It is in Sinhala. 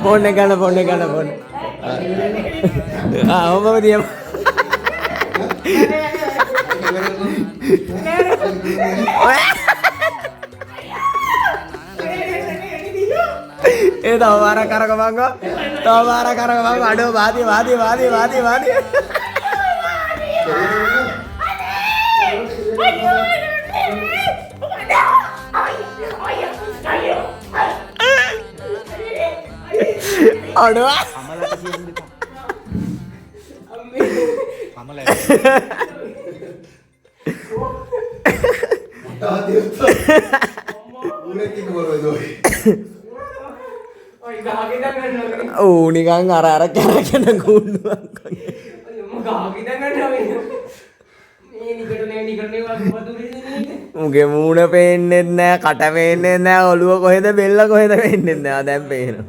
ෆෝන් එක ගන්න. ඔබම දියම. තව වාරක් කරකවංගෝ. අඩෝ වාදී. අඩෝ නිකන් අර කැරකෙන ගුණ්ඩුවක් උගේ මූණ පේන්නෙත් නෑ, කට පේන්නෙත් නෑ, ඔළුව කොහෙද බෙල්ල කොහෙද පේන්නෙත් නෑ. දැන් පේනවා.